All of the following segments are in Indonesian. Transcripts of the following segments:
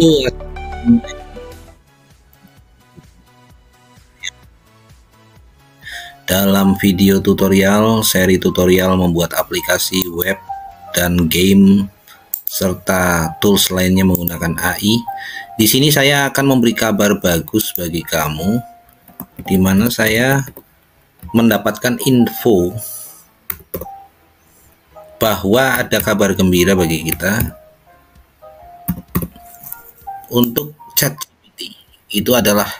Halo, dalam video tutorial, seri tutorial membuat aplikasi web dan game serta tools lainnya menggunakan AI. Di sini saya akan memberi kabar bagus bagi kamu, di mana saya mendapatkan info bahwa ada kabar gembira bagi kita untuk ChatGPT. Itu adalah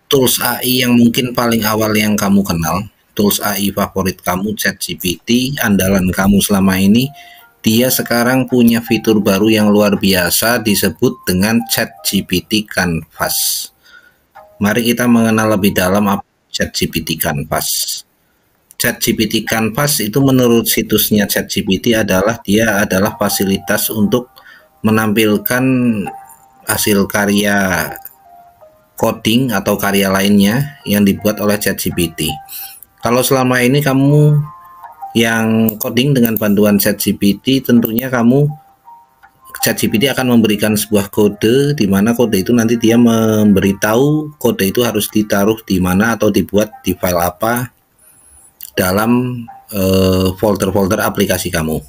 tools AI yang mungkin paling awal yang kamu kenal, tools AI favorit kamu, ChatGPT, andalan kamu selama ini. Dia sekarang punya fitur baru yang luar biasa disebut dengan ChatGPT Canvas. Mari kita mengenal lebih dalam apa ChatGPT Canvas. ChatGPT Canvas itu menurut situsnya ChatGPT adalah dia adalah fasilitas untuk menampilkan hasil karya coding atau karya lainnya yang dibuat oleh ChatGPT. Kalau selama ini kamu yang coding dengan bantuan ChatGPT, tentunya ChatGPT akan memberikan sebuah kode, di mana kode itu nanti dia memberitahu kode itu harus ditaruh di mana atau dibuat di file apa dalam folder-folder aplikasi kamu.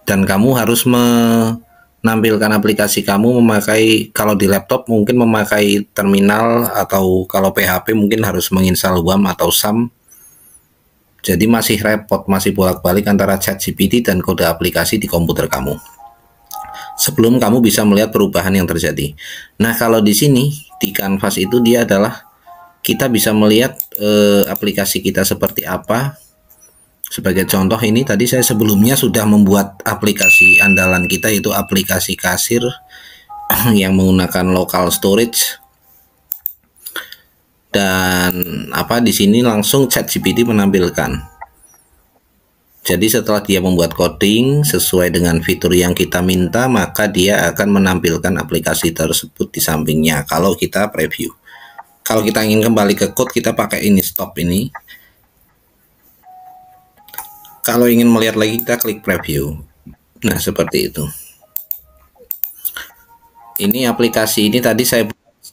Dan kamu harus menampilkan aplikasi kamu memakai, kalau di laptop mungkin memakai terminal, atau kalau PHP mungkin harus menginstal WAM atau SAM. Jadi masih repot, masih bolak-balik antara ChatGPT dan kode aplikasi di komputer kamu sebelum kamu bisa melihat perubahan yang terjadi. Nah, kalau di sini di Canvas itu dia adalah kita bisa melihat aplikasi kita seperti apa. Sebagai contoh, ini tadi saya sebelumnya sudah membuat aplikasi andalan kita, yaitu aplikasi kasir yang menggunakan local storage. Dan di sini langsung ChatGPT menampilkan. Jadi setelah dia membuat coding sesuai dengan fitur yang kita minta, maka dia akan menampilkan aplikasi tersebut di sampingnya kalau kita preview. Kalau kita ingin kembali ke code, kita pakai ini, stop ini. Kalau ingin melihat lagi, kita klik preview. Nah, seperti itu. Ini aplikasi ini tadi saya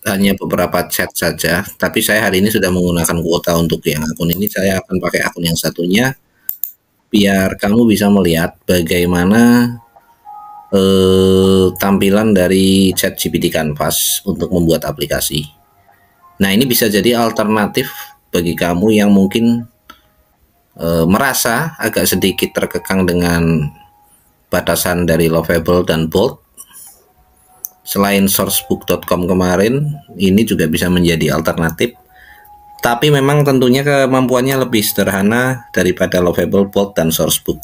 hanya beberapa chat saja, tapi saya hari ini sudah menggunakan kuota untuk yang akun ini. Saya akan pakai akun yang satunya, biar kamu bisa melihat bagaimana tampilan dari ChatGPT Canvas untuk membuat aplikasi. Nah, ini bisa jadi alternatif bagi kamu yang mungkin merasa agak sedikit terkekang dengan batasan dari Lovable dan Bolt. Selain sourcebook.com kemarin, ini juga bisa menjadi alternatif. Tapi memang tentunya kemampuannya lebih sederhana daripada Lovable, Bolt, dan Sourcebook.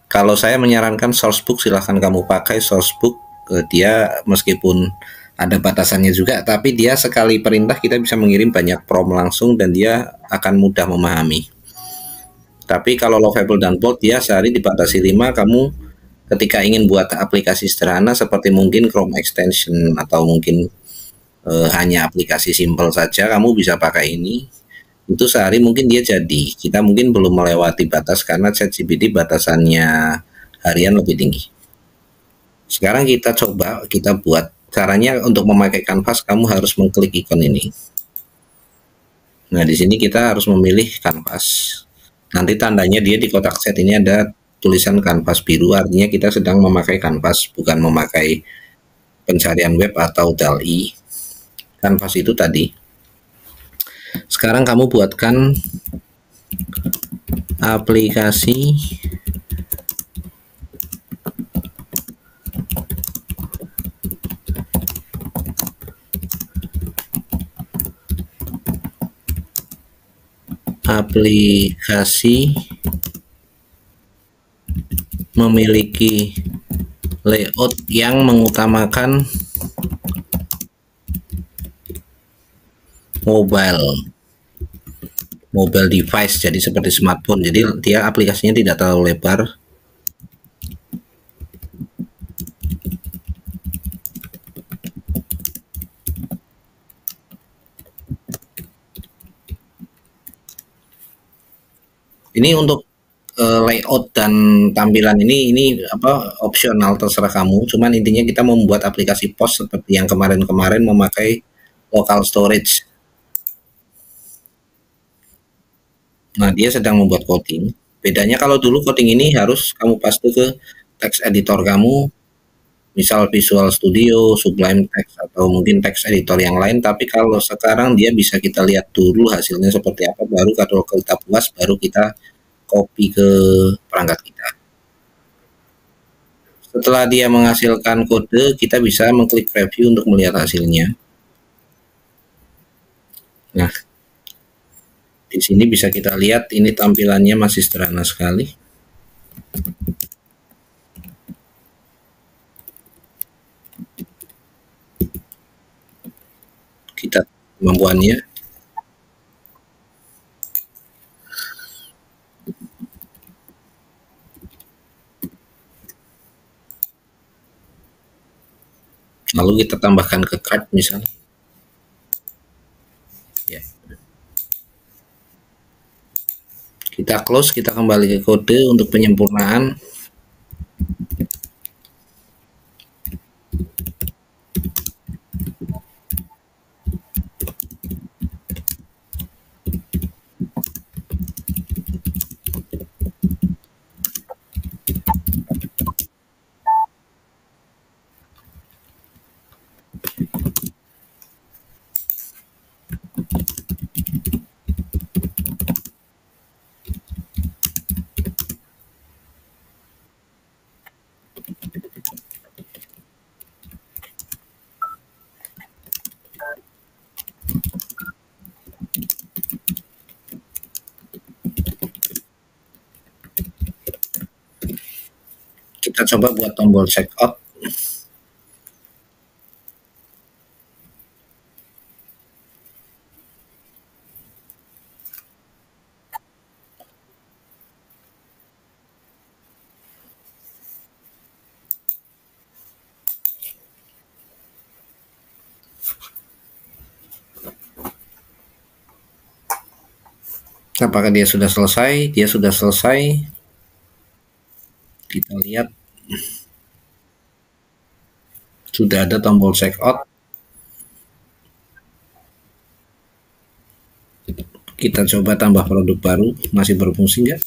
Kalau saya menyarankan Sourcebook, silahkan kamu pakai Sourcebook. Dia meskipun ada batasannya juga, tapi dia sekali perintah kita bisa mengirim banyak prompt langsung dan dia akan mudah memahami. Tapi kalau Lovable dan Bolt, dia sehari dibatasi 5. Kamu ketika ingin buat aplikasi sederhana seperti mungkin Chrome extension atau mungkin hanya aplikasi simple saja, kamu bisa pakai ini. Itu sehari mungkin dia jadi. Kita mungkin belum melewati batas karena ChatGPT batasannya harian lebih tinggi. Sekarang kita coba, kita buat. Caranya untuk memakai Canvas, kamu harus mengklik ikon ini. Nah, di sini kita harus memilih Canvas. Nanti tandanya dia di kotak chat ini ada tulisan Canvas biru, artinya kita sedang memakai Canvas, bukan memakai pencarian web atau DALL-E. Canvas itu tadi. Sekarang kamu buatkan aplikasi memiliki layout yang mengutamakan mobile device, jadi seperti smartphone. Jadi dia aplikasinya tidak terlalu lebar. Ini untuk layout dan tampilan ini apa opsional, terserah kamu. Cuman intinya kita membuat aplikasi pos seperti yang kemarin-kemarin memakai local storage. Nah, dia sedang membuat coding. Bedanya kalau dulu coding ini harus kamu paste ke text editor kamu, misal Visual Studio, Sublime Text, atau mungkin text editor yang lain. Tapi kalau sekarang dia bisa kita lihat dulu hasilnya seperti apa, baru kalau kita puas, baru kita copy ke perangkat kita. Setelah dia menghasilkan kode, kita bisa mengklik preview untuk melihat hasilnya. Nah, di sini bisa kita lihat ini tampilannya masih sederhana sekali. Kita kemampuannya. Lalu kita tambahkan ke card misalnya. Ya. Kita close, kita kembali ke kode untuk penyempurnaan. Kita coba buat tombol checkout. Apakah dia sudah selesai? Dia sudah selesai. Kita lihat sudah ada tombol checkout. Kita coba tambah produk baru, masih berfungsi nggak?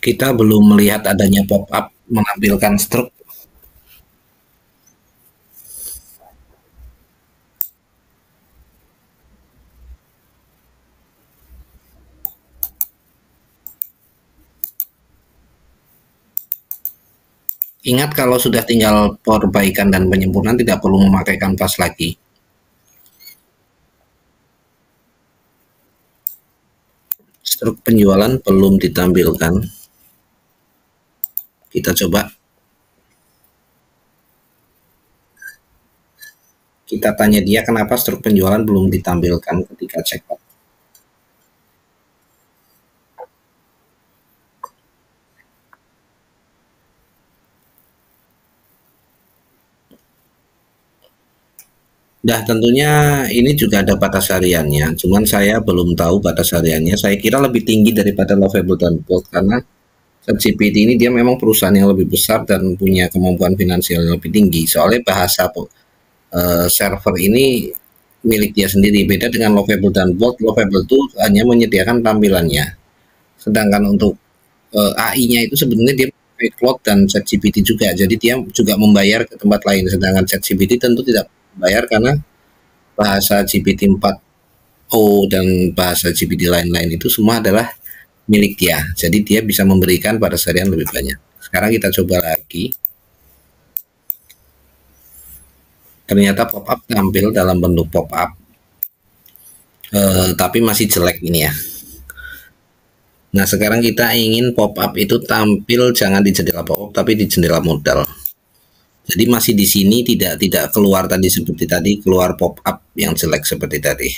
Kita belum melihat adanya pop-up menampilkan stroke. Ingat, kalau sudah tinggal perbaikan dan penyempurnaan tidak perlu memakai kanvas lagi. Stroke penjualan belum ditampilkan. Kita coba. Kita tanya dia kenapa stroke penjualan belum ditampilkan ketika checkout. Nah, tentunya ini juga ada batas hariannya, cuman saya belum tahu batas hariannya. Saya kira lebih tinggi daripada Lovable dan Bolt, karena ChatGPT ini dia memang perusahaan yang lebih besar dan punya kemampuan finansial yang lebih tinggi. Soalnya bahasa server ini milik dia sendiri. Beda dengan Lovable dan Bolt, Lovable itu hanya menyediakan tampilannya. Sedangkan untuk AI-nya itu sebenarnya dia pakai Claude dan ChatGPT juga. Jadi dia juga membayar ke tempat lain. Sedangkan ChatGPT tentu tidak bayar karena bahasa GPT 4o dan bahasa GPT lain-lain itu semua adalah milik dia. Jadi dia bisa memberikan pada harian lebih banyak. Sekarang kita coba lagi. Ternyata pop-up tampil dalam bentuk pop-up, tapi masih jelek ini ya. Nah, sekarang kita ingin pop-up itu tampil jangan di jendela pop-up tapi di jendela modal. Jadi masih di sini, tidak keluar tadi seperti tadi, keluar pop-up yang jelek seperti tadi.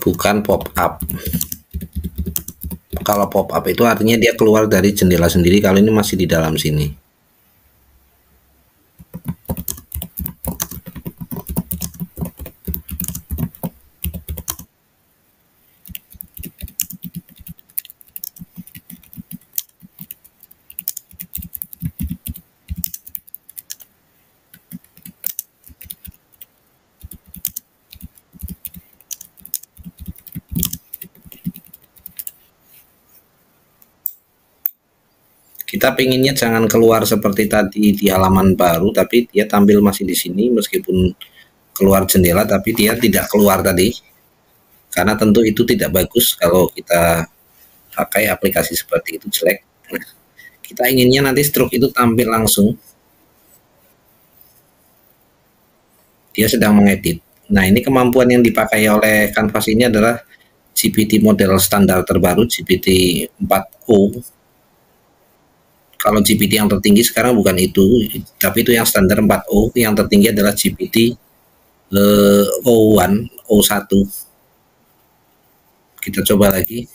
bukan pop up. Kalau pop up itu artinya dia keluar dari jendela sendiri, kalau ini masih di dalam sini. Kita pinginnya jangan keluar seperti tadi di halaman baru, tapi dia tampil masih di sini meskipun keluar jendela, tapi dia tidak keluar tadi. Karena tentu itu tidak bagus kalau kita pakai aplikasi seperti itu, jelek. Nah, kita inginnya nanti stroke itu tampil langsung. Dia sedang mengedit. Nah, ini kemampuan yang dipakai oleh Canvas ini adalah GPT model standar terbaru, GPT 4o. Kalau GPT yang tertinggi sekarang bukan itu, tapi itu yang standar 4o, yang tertinggi adalah GPT O1, O1. Kita coba lagi.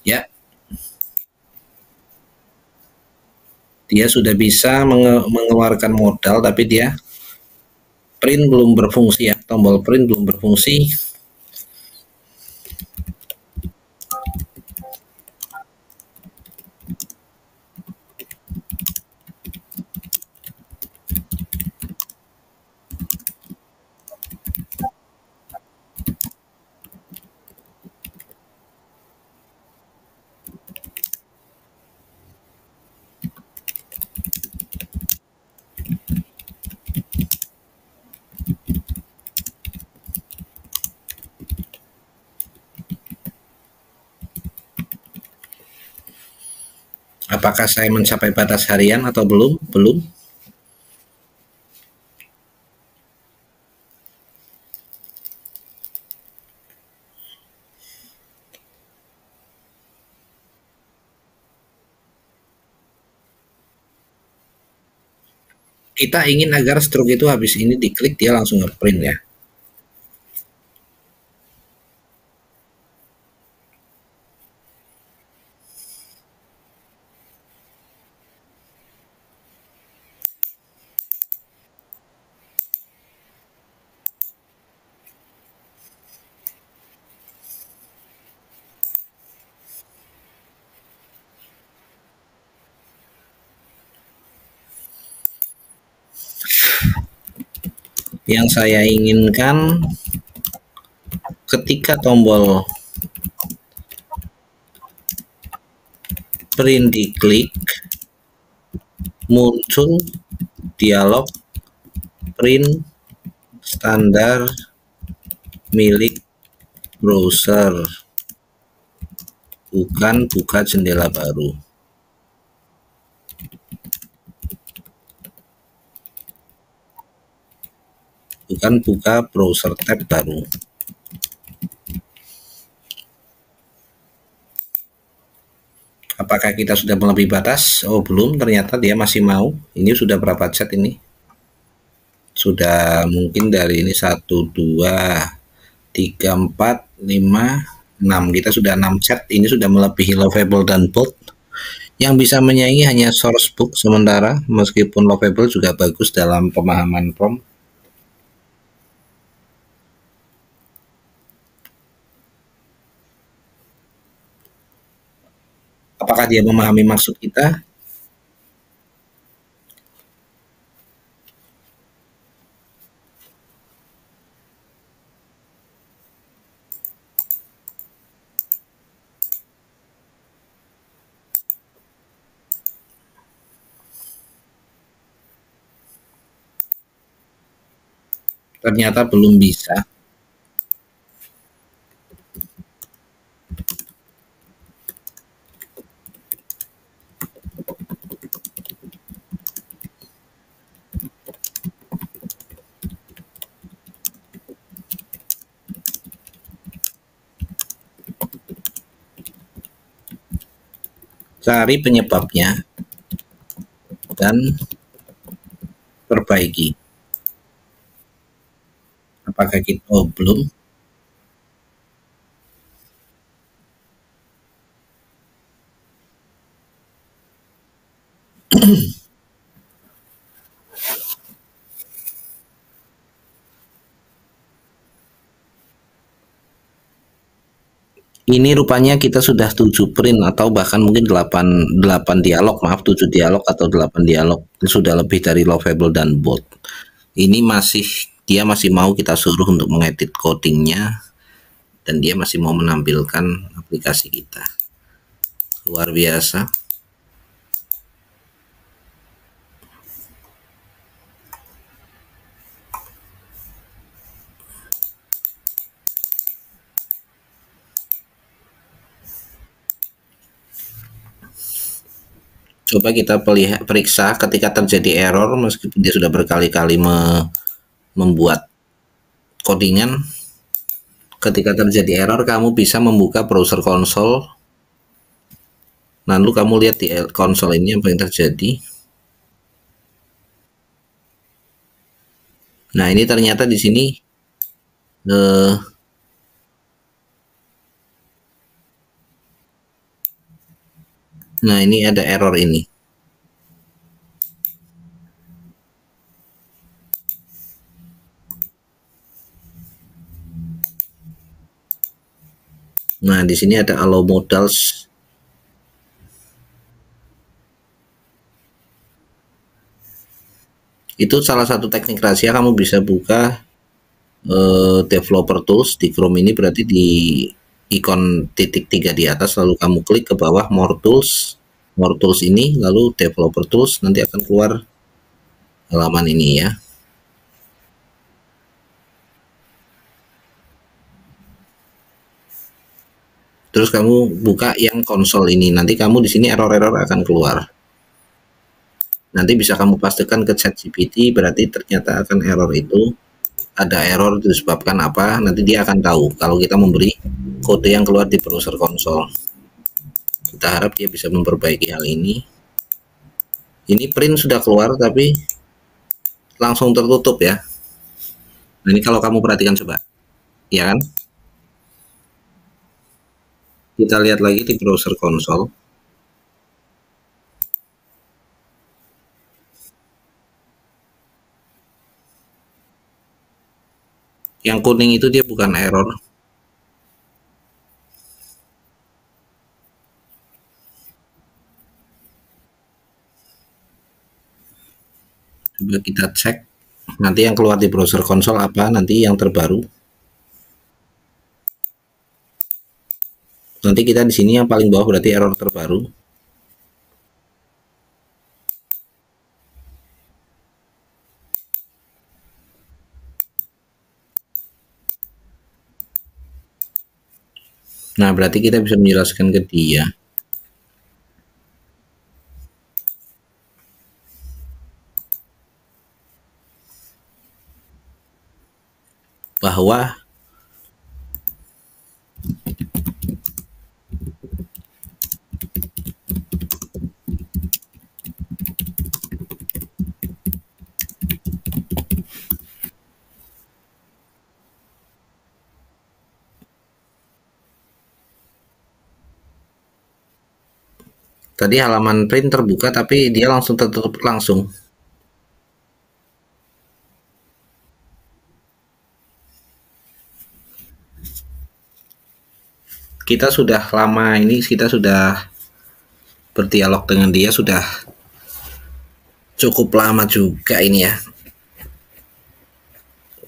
Ya. Dia sudah bisa mengeluarkan modal, tapi dia print belum berfungsi ya, tombol print belum berfungsi. Apakah saya mencapai batas harian atau belum? Belum. Kita ingin agar stroke itu habis ini diklik dia langsung ngeprint ya. Yang saya inginkan ketika tombol print diklik, muncul dialog print standar milik browser, bukan buka jendela baru. Bukan buka browser tab baru. Apakah kita sudah melebihi batas? Oh belum, ternyata dia masih mau. Ini sudah berapa chat ini? Sudah mungkin dari ini 1, 2, 3, 4, 5, 6. Kita sudah 6 chat. Ini sudah melebihi Lovable dan Bold. Yang bisa menyaingi hanya Sourcebook sementara, meskipun Lovable juga bagus dalam pemahaman prompt. Apakah dia memahami maksud kita? Ternyata belum bisa. Cari penyebabnya dan perbaiki. Apakah kita, oh belum. Ini rupanya kita sudah 7 print atau bahkan mungkin 8 dialog, maaf 7 dialog atau 8 dialog. Sudah lebih dari lovable dan bold. Ini masih, dia masih mau kita suruh untuk mengedit codingnya, dan dia masih mau menampilkan aplikasi kita. Luar biasa. Coba kita periksa ketika terjadi error, meskipun dia sudah berkali-kali membuat codingan. Ketika terjadi error, kamu bisa membuka browser console, lalu kamu lihat di konsol ini apa yang terjadi. Nah, ini ternyata di sini eh, nah ini ada error ini. Nah, di sini ada allow modals. Itu salah satu teknik rahasia, kamu bisa buka developer tools di Chrome ini, berarti di ikon titik 3 di atas, lalu kamu klik ke bawah more tools ini, lalu developer tools, nanti akan keluar halaman ini ya. Terus kamu buka yang konsol ini, nanti kamu di sini error-error akan keluar. Nanti bisa kamu pastikan ke ChatGPT, berarti ternyata akan error itu, ada error disebabkan apa, nanti dia akan tahu kalau kita memberi kode yang keluar di browser konsol. Kita harap dia bisa memperbaiki hal ini. Ini print sudah keluar tapi langsung tertutup ya. Nah, ini kalau kamu perhatikan coba, ya kan? Kita lihat lagi di browser konsol. Yang kuning itu dia bukan error. Coba kita cek. Nanti yang keluar di browser konsol apa? Nanti yang terbaru. Nanti kita di sini yang paling bawah berarti error terbaru. Nah, berarti kita bisa menjelaskan ke dia bahwa tadi halaman print terbuka tapi dia langsung tertutup langsung. Kita sudah lama ini, kita sudah berdialog dengan dia sudah cukup lama juga ini ya.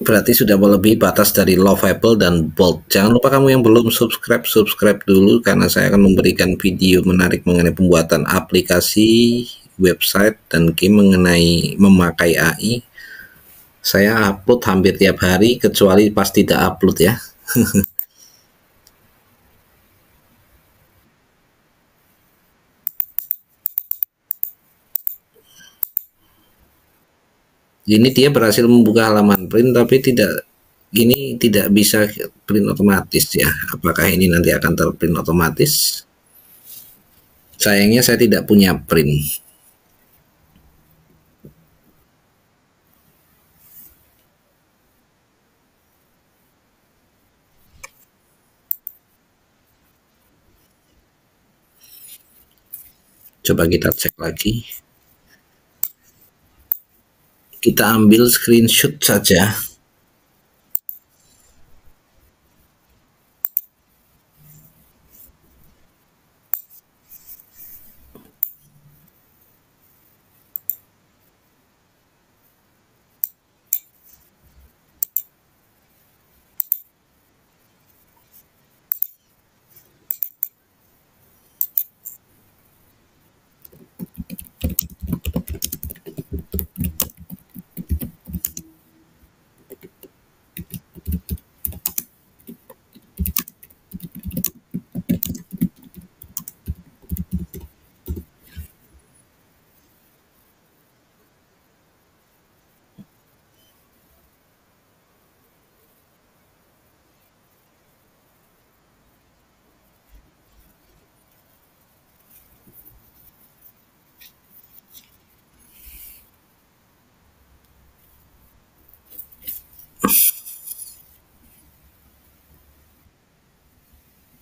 Berarti sudah melebihi batas dari lovable dan bold. Jangan lupa kamu yang belum subscribe, subscribe dulu, karena saya akan memberikan video menarik mengenai pembuatan aplikasi, website, dan game mengenai memakai AI. Saya upload hampir tiap hari, kecuali pas tidak upload ya. Ini dia berhasil membuka halaman print, tapi ini tidak bisa print otomatis ya. Apakah ini nanti akan terprint otomatis? Sayangnya saya tidak punya print. Coba kita cek lagi. Kita ambil screenshot saja.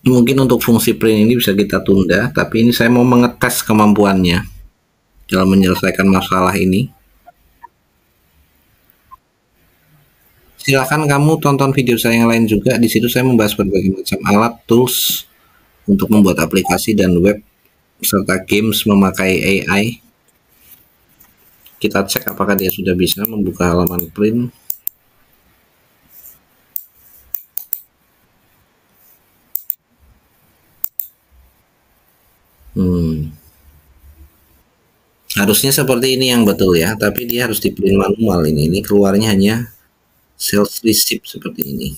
Mungkin untuk fungsi print ini bisa kita tunda, tapi ini saya mau mengetes kemampuannya dalam menyelesaikan masalah ini. Silahkan kamu tonton video saya yang lain juga. Di situ saya membahas berbagai macam alat, tools untuk membuat aplikasi dan web serta games memakai AI. Kita cek apakah dia sudah bisa membuka halaman print. Harusnya seperti ini yang betul ya, tapi dia harus di print manual ini. Ini keluarnya hanya sales receipt seperti ini.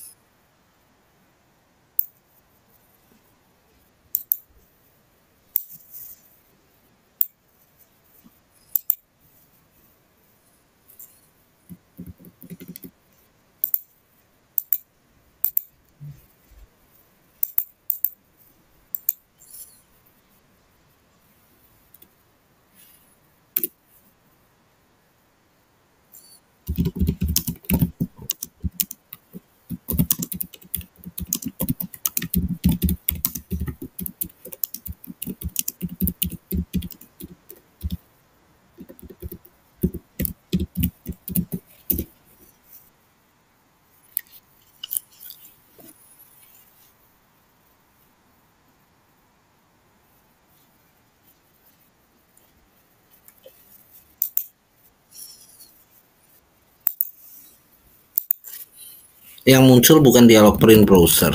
Yang muncul bukan dialog print browser.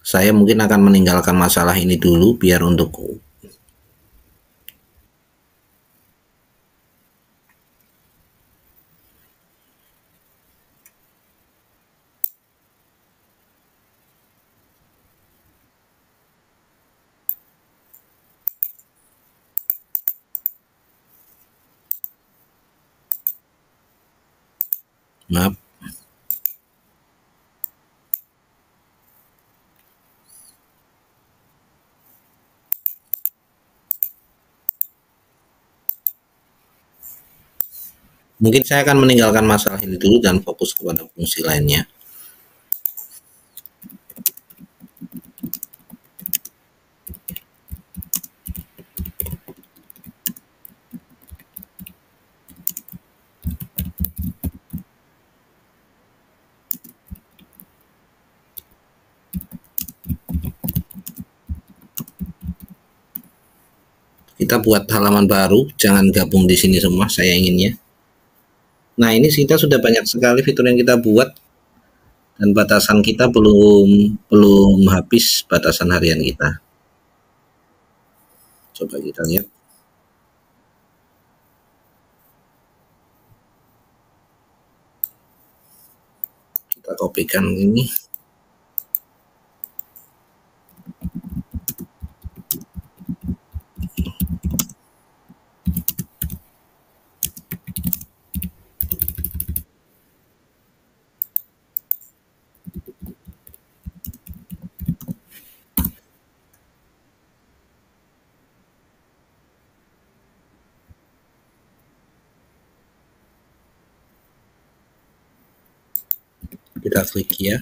Saya mungkin akan meninggalkan masalah ini dulu biar untuk maaf. Mungkin saya akan meninggalkan masalah ini dulu dan fokus kepada fungsi lainnya. Kita buat halaman baru, jangan gabung di sini semua, saya inginnya. Nah, ini kita sudah banyak sekali fitur yang kita buat dan batasan kita belum habis batasan harian kita. Coba kita lihat. Kita kopikan ini. kita klik ya.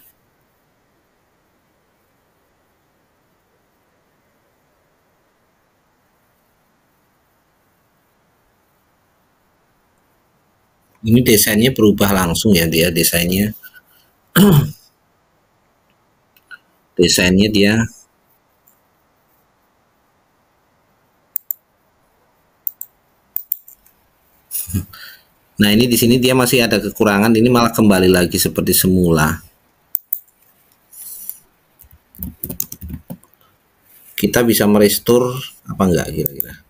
Ini desainnya berubah langsung ya, dia desainnya dia. Nah, ini di sini dia masih ada kekurangan, ini malah kembali lagi seperti semula. Kita bisa merestore apa enggak kira-kira?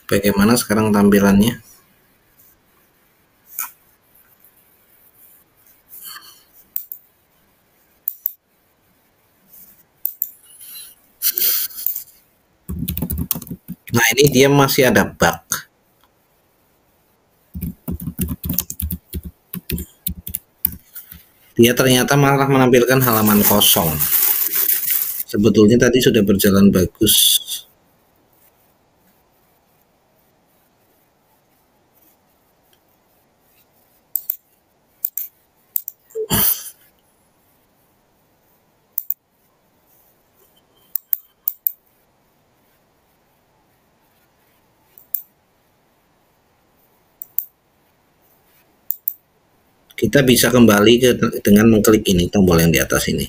Bagaimana sekarang tampilannya? Nah, ini dia masih ada bug. Dia ternyata malah menampilkan halaman kosong. Sebetulnya tadi sudah berjalan bagus. Kita bisa kembali dengan mengklik ini, tombol yang di atas ini.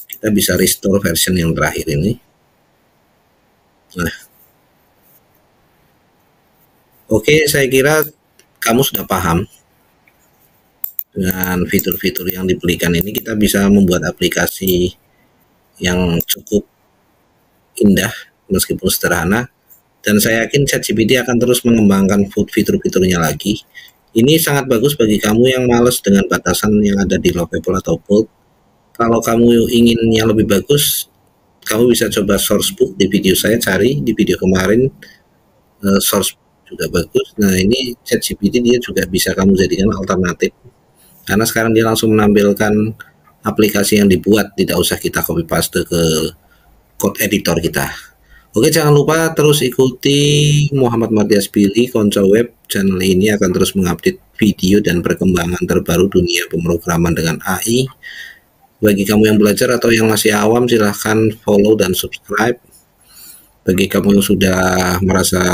Kita bisa restore version yang terakhir ini. Nah, oke, saya kira kamu sudah paham dengan fitur-fitur yang diberikan ini. Kita bisa membuat aplikasi yang cukup indah meskipun sederhana, dan saya yakin ChatGPT akan terus mengembangkan fitur-fiturnya lagi. Ini sangat bagus bagi kamu yang males dengan batasan yang ada di Lovable atau Bold. Kalau kamu ingin yang lebih bagus, kamu bisa coba sourcebook di video saya, cari di video kemarin, source juga bagus. Nah, ini ChatGPT dia juga bisa kamu jadikan alternatif, karena sekarang dia langsung menampilkan aplikasi yang dibuat, tidak usah kita copy paste ke code editor kita. Oke, jangan lupa terus ikuti Muhammad Martias Billy, Konco Web. Channel ini akan terus mengupdate video dan perkembangan terbaru dunia pemrograman dengan AI. Bagi kamu yang belajar atau yang masih awam, silahkan follow dan subscribe. Bagi kamu yang sudah merasa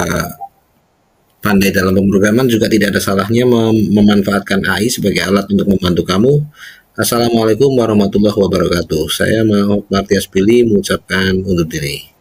pandai dalam pemrograman, juga tidak ada salahnya memanfaatkan AI sebagai alat untuk membantu kamu. Assalamualaikum warahmatullahi wabarakatuh. Saya Muhammad Martias Billy mengucapkan undur diri.